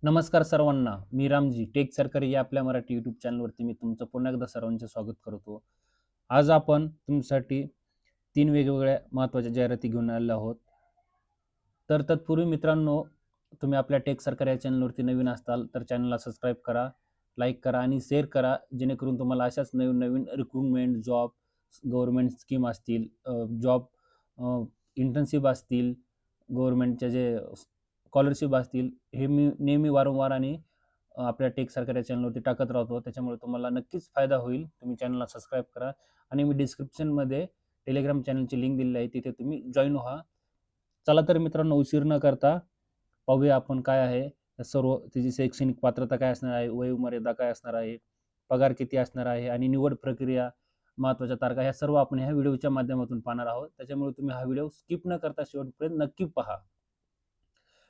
नमस्कार सर्वांना. मी रामजी. टेक सरकारी या आपल्या मराठी यूट्यूब चॅनलवरती मी तुमचं पुन्हा एकदा सर्वांचे स्वागत करतो. आज आपण तुमच्यासाठी 3 वेगवेगळ्या महत्त्वाच्या जाहिराती घेऊन आलेलो आहोत. तर तत्पूर्वी मित्रांनो, तुम्ही आपल्या टेक सरकार या चॅनलवरती नवीन असाल तर चॅनलला सबस्क्राईब करा, लाईक करा आणि शेअर करा. जेणेकरून तुम्हाला अशाच नवीन-नवीन रिक्रूटमेंट, जॉब, गव्हर्नमेंट स्कीम असतील, जॉब इंटर्नशिप असतील, गव्हर्नमेंटच्या जे स्कॉलरशिप असतील, हे मी नेहमी वारंवार आणि आपल्या टेक सरकार या चॅनलवरती टाकत राहतो. त्याच्यामुळे तुम्हाला नक्कीच फायदा होईल. तुम्ही चॅनलला सबस्क्राईब करा आणि मी डिस्क्रिप्शनमध्ये टेलिग्राम चॅनलची लिंक दिलेली आहे. तिथे तुम्ही जॉइन व्हा. चला तर मित्रांनो, उशीर न करता पाहूया आपण काय आहे सर्व त्याची शैक्षणिक पात्रता काय असणार आहे, वयोमर्यादा काय असणार आहे, पगार किती असणार आहे आणि निवड प्रक्रिया, महत्त्वाच्या तारखा ह्या सर्व आपण ह्या व्हिडिओच्या माध्यमातून पाहणार आहोत. त्याच्यामुळे तुम्ही हा व्हिडिओ स्किप न करता शेवटपर्यंत नक्की पहा.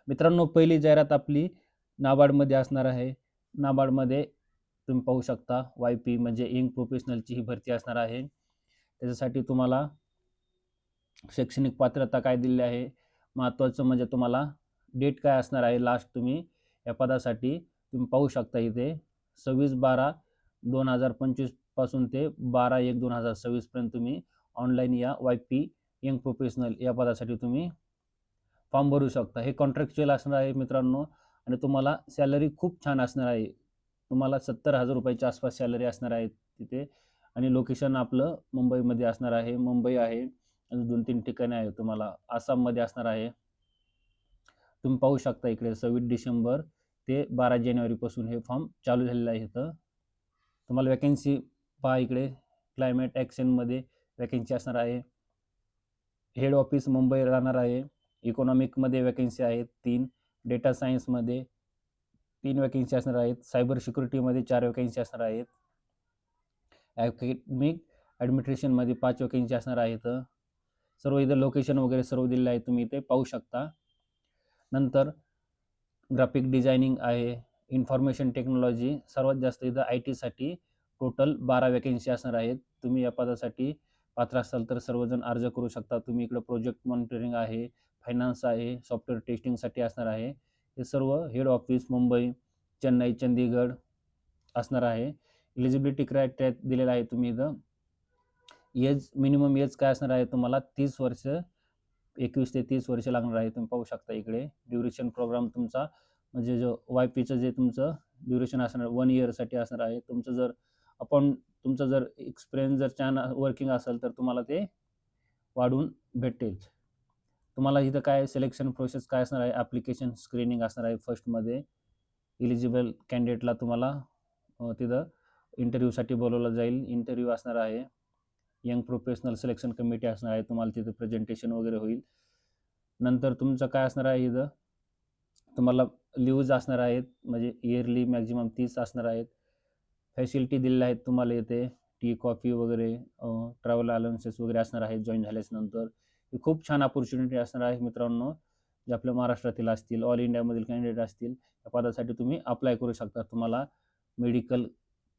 मित्रांनो, पहिली जाहिरात आपली नाबार्डमध्ये असणार आहे. नाबार्डमध्ये तुम्ही पाहू शकता YP म्हणजे यंग प्रोफेशनलची ही भरती असणार आहे. त्याच्यासाठी तुम्हाला शैक्षणिक पात्रता काय दिलेली आहे, महत्त्वाचं म्हणजे तुम्हाला डेट काय असणार आहे लास्ट तुम्ही या पदासाठी तुम्ही पाहू शकता इथे 26/12/2025 पासून ते 12/1/2026 पर्यंत तुम्ही ऑनलाईन या YP यंग प्रोफेशनल या पदासाठी तुम्ही फॉर्म भरू शकता. हे कॉन्ट्रॅक्च्युअल असणार आहे मित्रांनो आणि तुम्हाला सॅलरी खूप छान असणार आहे. तुम्हाला 70,000 रुपयाच्या आसपास सॅलरी असणार आहे तिथे आणि लोकेशन आपलं मुंबईमध्ये असणार आहे. मुंबई आहे आणि 2-3 ठिकाणे आहेत. तुम्हाला आसाममध्ये असणार आहे. तुम्ही पाहू शकता इकडे 26 डिसेंबर ते 12 जानेवारीपासून हे फॉर्म चालू झालेलं आहे इथं. तुम्हाला वॅकन्सी पहा इकडे क्लायमेट ॲक्शनमध्ये वॅकन्सी असणार आहे. हेड ऑफिस मुंबई राहणार आहे. इकॉनॉमिकमध्ये वॅकन्सी आहेत 3, डेटा सायन्समध्ये 3 वॅकन्सी असणार आहेत, सायबर सिक्युरिटीमध्ये 4 वॅकन्सी असणार आहेत, अकॅडमिक ॲडमिनिस्ट्रेशनमध्ये 5 वॅकन्सी असणार आहेत. सर्व इथं लोकेशन वगैरे सर्व दिलेलं आहे, तुम्ही इथे पाहू शकता. नंतर ग्राफिक डिझायनिंग आहे, इन्फॉर्मेशन टेक्नॉलॉजी सर्वात जास्त इथं IT साठी टोटल 12 वॅकन्सी असणार आहेत. तुम्ही या पदासाठी पात्र असाल तर सर्वजण अर्ज करू शकता. तुम्ही इकडं प्रोजेक्ट मॉनिटरिंग आहे, फायनान्स आहे, सॉफ्टवेअर टेस्टिंगसाठी असणार आहे. हे सर्व हेड ऑफिस मुंबई, चेन्नई, चंदीगड असणार आहे. एलिजिबिलिटी क्रायटेरिया दिलेला आहे तुम्ही इथं. मिनिमम एज काय असणार आहे तुम्हाला 30 वर्ष, 21 ते 30 वर्ष लागणार आहे. तुम्ही पाहू शकता इकडे. ड्युरेशन प्रोग्राम तुमचा म्हणजे जो YPचं जे तुमचं ड्युरेशन असणार 1 इयरसाठी असणार आहे. तुमचं जर एक्सपिरियन्स जर छान वर्किंग असेल तर तुम्हाला ते वाढून भेटेल. तुम्हाला इथं काय सिलेक्शन प्रोसेस काय असणार आहे, ॲप्लिकेशन स्क्रीनिंग असणार आहे फर्स्टमध्ये. एलिजिबल कॅन्डिडेटला तुम्हाला तिथं इंटरव्ह्यूसाठी बोलावलं जाईल. इंटरव्ह्यू असणार आहे. यंग प्रोफेशनल सिलेक्शन कमिटी असणार आहे. तुम्हाला तिथे प्रेझेंटेशन वगैरे होईल. नंतर तुमचं काय असणार आहे इथं, तुम्हाला लीव्हज असणार आहेत म्हणजे इयरली मॅक्झिमम 30 असणार आहेत. फॅसिलिटी दिलेल्या आहेत तुम्हाला इथे टी, कॉफी वगैरे, ट्रॅव्हल अलाउन्सेस वगैरे असणार आहेत जॉइन झाल्याच्यानंतर. ही खूप छान अपॉर्च्युनिटी असणार आहे मित्रांनो. जे आपल्या महाराष्ट्रातील असतील, ऑल इंडियामधील कॅन्डिडेट असतील, या पदासाठी तुम्ही अप्लाय करू शकता. तुम्हाला मेडिकल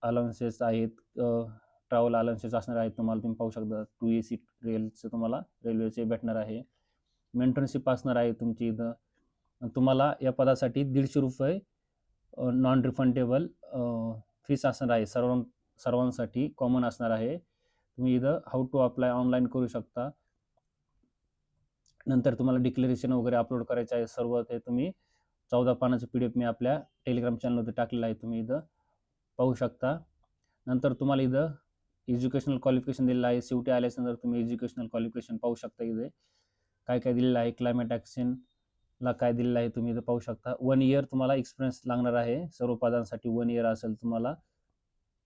अलाउन्सेस आहेत, ट्रॅव्हल अलाउन्सेस असणार आहेत. तुम्हाला तुम्ही पाहू शकता 2AC रेलचं तुम्हाला रेल्वेचे भेटणार आहे. मेंटरशिप असणार आहे तुमची इथं. तुम्हाला या पदासाठी ₹150 नॉन रिफंडेबल फीस असणार आहे. सर्वांसाठी कॉमन असणार आहे. तुम्ही इथं हाऊ टू अप्लाय ऑनलाईन करू शकता. नंतर तुम्हाला डिक्लेरेशन वगैरे अपलोड करायचं आहे. सर्व ते तुम्ही 14 पानाचं PDF मी आपल्या टेलिग्राम चॅनलवरती टाकलेलं आहे. तुम्ही इथं पाहू शकता. नंतर तुम्हाला इथं एज्युकेशनल क्वालिफिकेशन दिलेलं आहे. शेवटी आल्याच्यानंतर तुम्ही एज्युकेशनल क्वालिफिकेशन पाहू शकता इथे. काय-काय दिलेलं आहे. क्लायमेट ॲक्शनला काय दिलेलं आहे तुम्ही इथं पाहू शकता. 1 इयर तुम्हाला एक्सपिरियन्स लागणार आहे. सर्व पदांसाठी 1 इयर असेल तुम्हाला.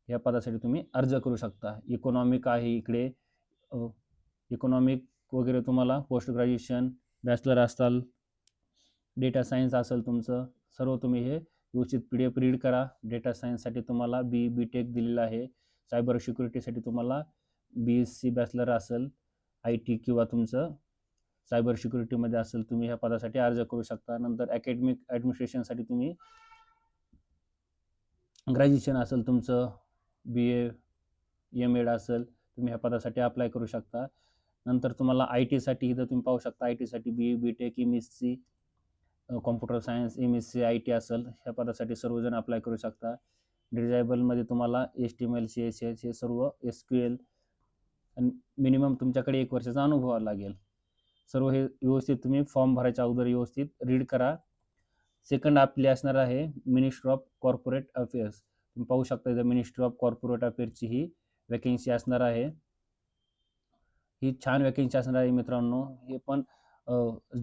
या पदासाठी तुम्ही अर्ज करू शकता. इकॉनॉमिक आहे इकडे. इकॉनॉमिक वगैरे तुम्हाला पोस्ट ग्रॅज्युएशन, बॅचलर असाल, डेटा सायन्स असेल तुमचं, सर्व तुम्ही हे व्यवस्थित PDF रीड करा. डेटा सायन्ससाठी तुम्हाला BTech दिलेलं आहे. सायबर सिक्युरिटीसाठी तुम्हाला BSc बॅचलर असेल, IT किंवा तुमचं सायबर सिक्युरिटीमध्ये असेल, तुम्ही ह्या पदासाठी अर्ज करू शकता. नंतर अकॅडमिक ॲडमिनिस्ट्रेशनसाठी तुम्ही ग्रॅज्युएशन असेल तुमचं, BA, M.Ed असेल, तुम्ही ह्या पदासाठी अप्लाय करू शकता. नंतर तुम्हाला IT साठी इथं तुम्ही पाहू शकता. IT साठी BA, BTech, MSc computer science, MSc IT असेल, ह्या पदासाठी सर्वजण अप्लाय करू शकता. डिझायबलमध्ये तुम्हाला HTML, CSS हे सर्व SQL आणि मिनिमम तुमच्याकडे 1 वर्षाचा अनुभव लागेल. सर्व हे व्यवस्थित तुम्ही फॉर्म भरायच्या अगोदर व्यवस्थित रीड करा. सेकंड आपली असणार आहे मिनिस्ट्री ऑफ कॉर्पोरेट अफेअर्स. तुम्ही पाहू शकता इथं मिनिस्ट्री ऑफ कॉर्पोरेट अफेअर्सची ही वॅकेन्सी असणार आहे. ही छान वॅकेन्सी असणार आहे मित्रांनो. हे पण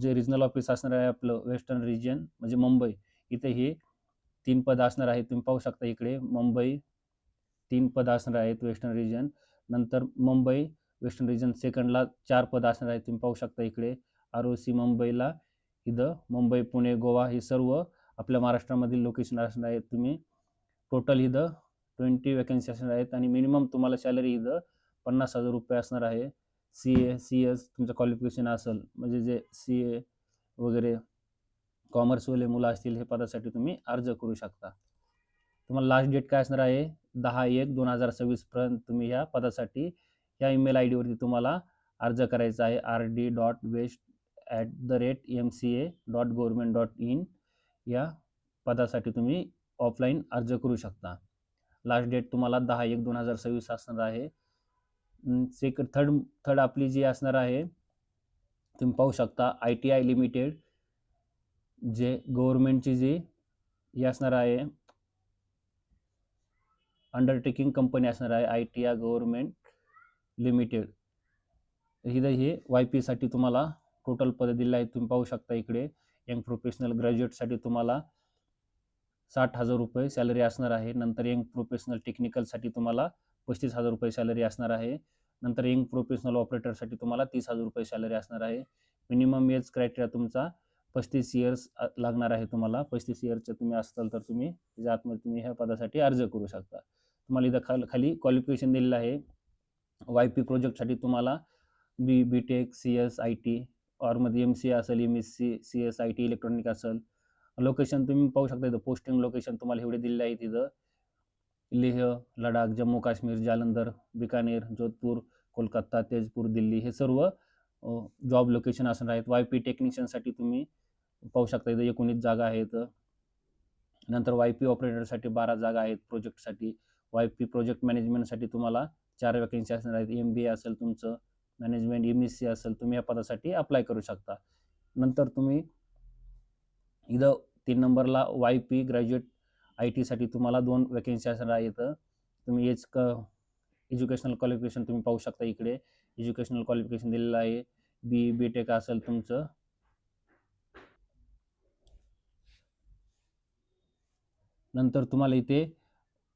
जे रिजनल ऑफिस असणार आहे आपलं वेस्टर्न रिजन म्हणजे मुंबई, इथे हे 3 पद असणार आहेत. तुम्ही पाहू शकता इकडे मुंबई 3 पद असणार आहेत वेस्टर्न रिजन. नंतर मुंबई वेस्टर्न रिजन सेकंडला 4 पद असणार आहेत. तुम्ही पाहू शकता इकडे ROC मुंबईला, इथं मुंबई, पुणे, गोवा हे सर्व आपल्या महाराष्ट्रामधील लोकेशन असणार आहेत. तुम्ही टोटल इथं 20 वॅकन्सी असणार आहेत आणि मिनिमम तुम्हाला सॅलरी इथं 50,000 रुपये असणार आहे. CA, CS तुमचं क्वालिफिकेशन असेल म्हणजे जे CA वगैरे कॉमर्सवाले मुलं असतील हे पदासाठी तुम्ही अर्ज करू शकता. तुम्हाला लास्ट डेट काय असणार आहे 10/1/2026 पर्यंत तुम्ही ह्या पदासाठी ह्या ईमेल ID वरती तुम्हाला अर्ज करायचा आहे rd.west@mca.government.in या पदासाठी तुम्ही ऑफलाईन अर्ज करू शकता. लास्ट डेट तुम्हाला 10/1/2026 असणार आहे. थर्ड आपली जी असणार आहे तुम्ही पाहू शकता ITI लिमिटेड, जे गव्हर्नमेंटची जी ही असणार आहे अंडरटेकिंग कंपनी असणार आहे ITI गव्हर्नमेंट लिमिटेड. इथं हे YP साठी तुम्हाला टोटल पद दिले आहेत. तुम्ही पाहू शकता इकडे यंग प्रोफेशनल ग्रॅज्युएटसाठी तुम्हाला 60,000 रुपये सॅलरी असणार आहे. नंतर यंग प्रोफेशनल टेक्निकलसाठी तुम्हाला 35,000 रुपये सॅलरी असणार आहे. नंतर यंग प्रोफेशनल ऑपरेटरसाठी तुम्हाला 30,000 रुपये सॅलरी असणार आहे. मिनिमम एज क्रायटेरिया तुमचा 35 इयर्स लागणार आहे तुम्हाला. 35 इयर्सचे तुम्ही असाल तर तुम्ही त्याच्या आतमध्ये तुम्ही ह्या पदासाठी अर्ज करू शकता. तुम्हाला इथं खाली क्वालिफिकेशन दिलेलं आहे. YP प्रोजेक्टसाठी तुम्हाला BTech, CS, IT ऑरमध्ये MCA असेल, MSc, CS, IT इलेक्ट्रॉनिक असेल. लोकेशन तुम्ही पाहू शकता इथं पोस्टिंग लोकेशन तुम्हाला एवढे दिले आहेत. इथं लेह, लडाख, जम्मू काश्मीर, जालंधर, बिकानेर, जोधपूर, कोलकाता, तेजपूर, दिल्ली हे सर्व जॉब लोकेशन असणार आहेत. YP टेक्निशियनसाठी तुम्ही पाहू शकता इथं 19 जागा आहेत. नंतर YP ऑपरेटरसाठी 12 जागा आहेत प्रोजेक्टसाठी. YP प्रोजेक्ट मॅनेजमेंटसाठी तुम्हाला 4 वॅकन्सी असणार आहेत. MBA असेल तुमचं, मॅनेजमेंट MSc असेल, तुम्ही या पदासाठी अप्लाय करू शकता. नंतर तुम्ही इथं 3 नंबरला YP ग्रॅज्युएट IT साठी तुम्हाला 2 वॅकन्सी असणार आहेत. तुम्ही एज्युकेशनल क्वालिफिकेशन तुम्ही पाहू शकता इकडे. एज्युकेशनल क्वालिफिकेशन दिलेलं आहे. BTech असेल तुमचं. नंतर तुम्हाला इथे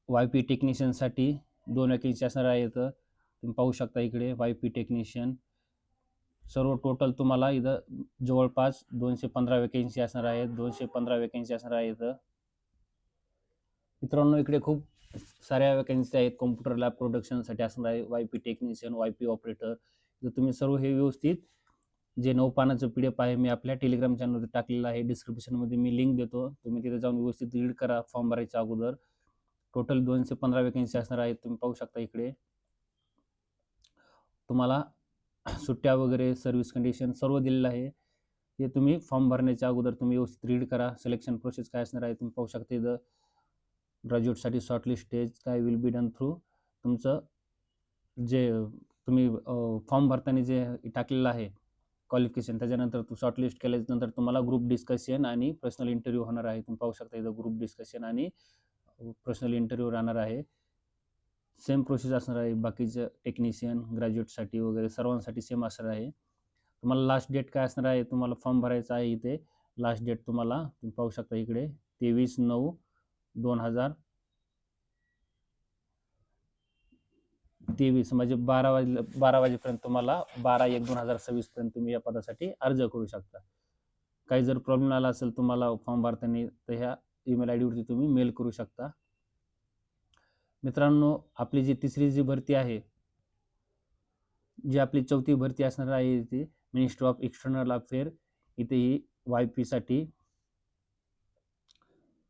YP टेक्निशियनसाठी 2 वॅकन्सी असणार आहेत. तुम्ही पाहू शकता इकडे YP टेक्निशियन. सर्व टोटल तुम्हाला इथं जवळपास 215 वॅकन्सी असणार आहेत. 215 वॅकन्सी असणार आहेत. मित्रांनो इकडे खूप साऱ्या वॅकन्सी आहेत. कॉम्प्युटर लॅब प्रोडक्शनसाठी असणार आहे YP टेक्निशियन, YP ऑपरेटर. जर तुम्ही सर्व हे व्यवस्थित जे 9 पानाचं PDF आहे मी आपल्या टेलिग्राम चॅनलवरती टाकलेलं आहे. डिस्क्रिप्शनमध्ये मी लिंक देतो. तुम्ही तिथे जाऊन व्यवस्थित रीड करा फॉर्म भरायच्या अगोदर. टोटल 215 वॅकन्सी असणार आहेत. तुम्ही पाहू शकता इकडे. तुम्हाला सुट्ट्या वगैरे सर्व्हिस कंडिशन सर्व दिलेलं आहे. हे तुम्ही फॉर्म भरण्याच्या अगोदर तुम्ही व्यवस्थित रीड करा. सिलेक्शन प्रोसेस काय असणार आहे तुम्ही पाहू शकता इथं. ग्रॅज्युएटसाठी शॉर्टलिस्ट स्टेज काय विल बी डन थ्रू तुमचं जे तुम्ही फॉर्म भरताना जे टाकलेलं आहे क्वालिफिकेशन, त्याच्यानंतर शॉर्टलिस्ट केल्यानंतर तुम्हाला ग्रुप डिस्कशन आणि पर्सनल इंटरव्ह्यू होणार आहे. तुम्ही पाहू शकता इथं ग्रुप डिस्कशन आणि पर्सनल इंटरव्ह्यू राहणार आहे. सेम प्रोसेस असणार आहे बाकीचं टेक्निशियन ग्रॅज्युएटसाठी वगैरे सर्वांसाठी सेम असणार आहे. तुम्हाला लास्ट डेट काय असणार आहे तुम्हाला फॉर्म भरायचा आहे इथे. लास्ट डेट तुम्हाला तुम्ही पाहू शकता इकडे 23/9/2023 म्हणजे 12 वाजेपर्यंत तुम्हाला 12/1/2026 पर्यंत तुम्ही या पदासाठी अर्ज करू शकता. काही जर प्रॉब्लेम आला असेल तुम्हाला फॉर्म भरताना तर ह्या ईमेल ID वरती तुम्ही मेल करू शकता. मित्रांनो आपली जी तिसरी जी भरती आहे, जी आपली चौथी भरती असणार आहे ती मिनिस्ट्री ऑफ एक्सटर्नल अफेअर. इथे ही YP साठी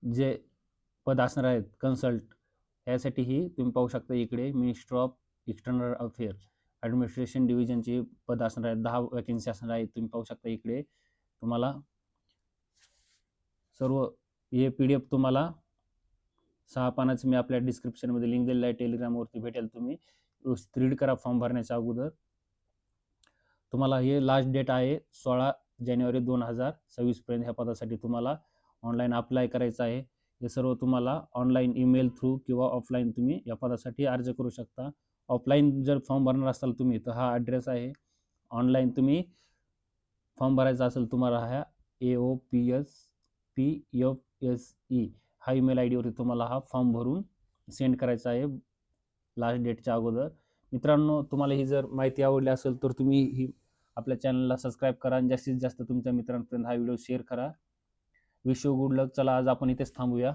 जे पद असणार आहेत कन्सल्ट, यासाठी ही तुम्ही पाहू शकता इकडे ministry of external affair administration डिव्हिजनची पद असणार आहेत. 10 वॅकन्सी असणार आहेत. तुम्ही पाहू शकता इकडे. तुम्हाला सर्व हे PDF तुम्हाला 6 पानाचं मी आपल्या डिस्क्रिप्शनमध्ये लिंक दिलेलं आहे, टेलिग्रामवरती भेटेल. तुम्ही व्यवस्थित रीड करा फॉर्म भरण्याच्या अगोदर. तुम्हाला हे लास्ट डेट आहे 16 जानेवारी 2026 पर्यंत ह्या पदासाठी तुम्हाला ऑनलाईन अप्लाय करायचं आहे. हे सर्व तुम्हाला ऑनलाईन ईमेल थ्रू किंवा ऑफलाईन तुम्ही या पदासाठी अर्ज करू शकता. ऑफलाईन जर फॉर्म भरणार असाल तुम्ही तर हा ॲड्रेस आहे. ऑनलाईन तुम्ही फॉर्म भरायचा असेल तुम्हाला हा AOPSPFSE हा ईमेल आय डीवरती तुम्हाला हा फॉर्म भरून सेंड करायचा आहे लास्ट डेटच्या अगोदर. मित्रांनो, तुम्हाला ही जर माहिती आवडली असेल तर तुम्ही ही आपल्या चॅनलला सबस्क्राईब करा आणि जास्तीत जास्त तुमच्या मित्रांपर्यंत हा व्हिडिओ शेअर करा. विश यू गुड लक. चला आज आपण इथेच थांबूया.